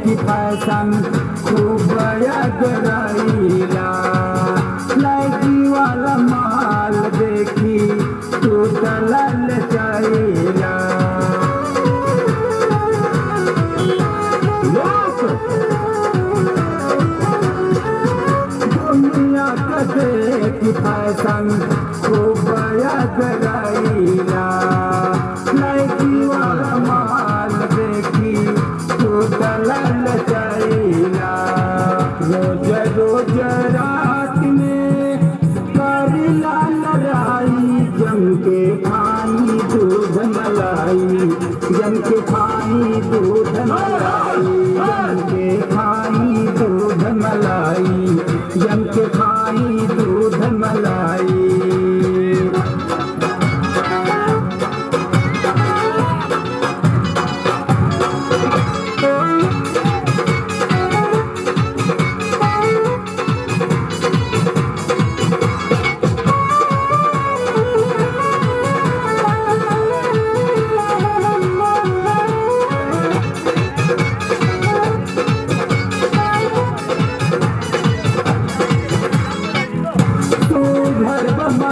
की फैशन खूब अगराइला लड़की वाला माल देखी तू तलल चाइला दुनिया कदे की फैशन खूब अगराइला लड़की वाला माल देखी तू तलल चाइला रोज रोज रात में करिला लड़ाई जम के खाई दूध मलाई जम के खाई दूध मलाई जम के खाई दूध मलाई जम के खाई दूध मलाई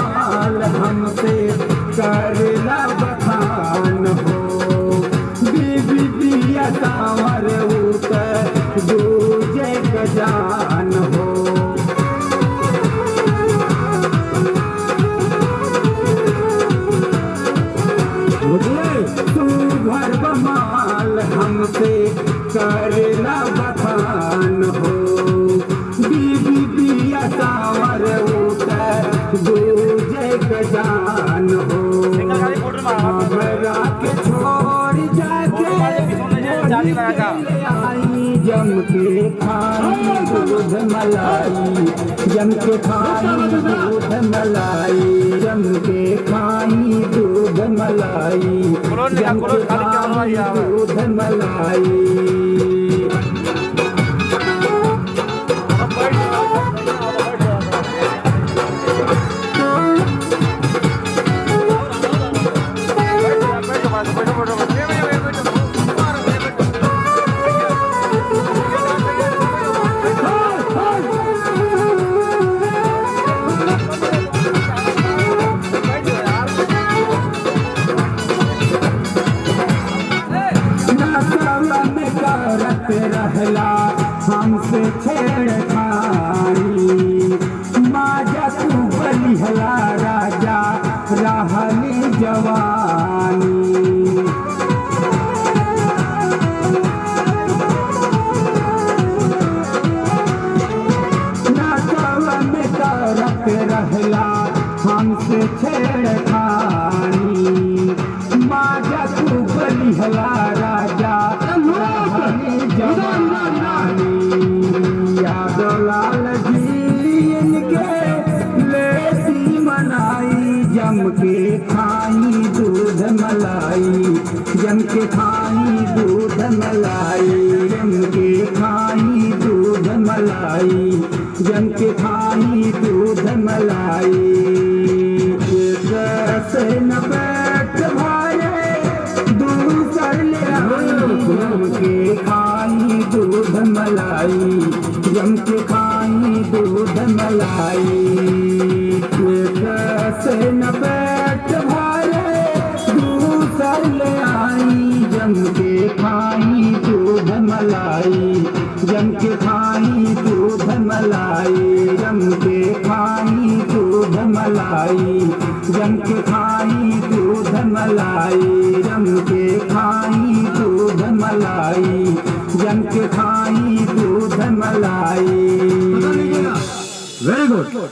हमसे करला बखान हो बीबी दिया कांवर उतर दूजे गजान हो तू घर बमाल हमसे करला बखान हो बीबी दिया कांवर उतर दूजे गजान हो हमरा के छोड़ जाके आई जम के खाई दूध मलाई जम के खाई दूध मलाई जम के खाई दूध मलाई जम के खाई दूध मलाई रहला हमसे छेड़खानी माजा तू बलिहला राजा रहली जवानी नाचवा में करत रहला हमसे छेड़खानी माजा तू बलिहला राजा लाल जी इनके लेती मनाई जम के खाई दूध मलाई जम के खाई दूध मलाई जम के खाई दूध मलाई जम के खाई दूध मलाई से न बैठ भारे दूसर ले जम के खाई दूध मलाई जम के खाई दूध मलाई से न बैठ भारे दूसर ले आई जम के खाई दूध मलाई जम के खाई दूध मलाई जम के खाई दूध मलाई जम के खाई दूध मलाई जम के खाई दूध मलाई जम के खाई दूध मलाई। Very good.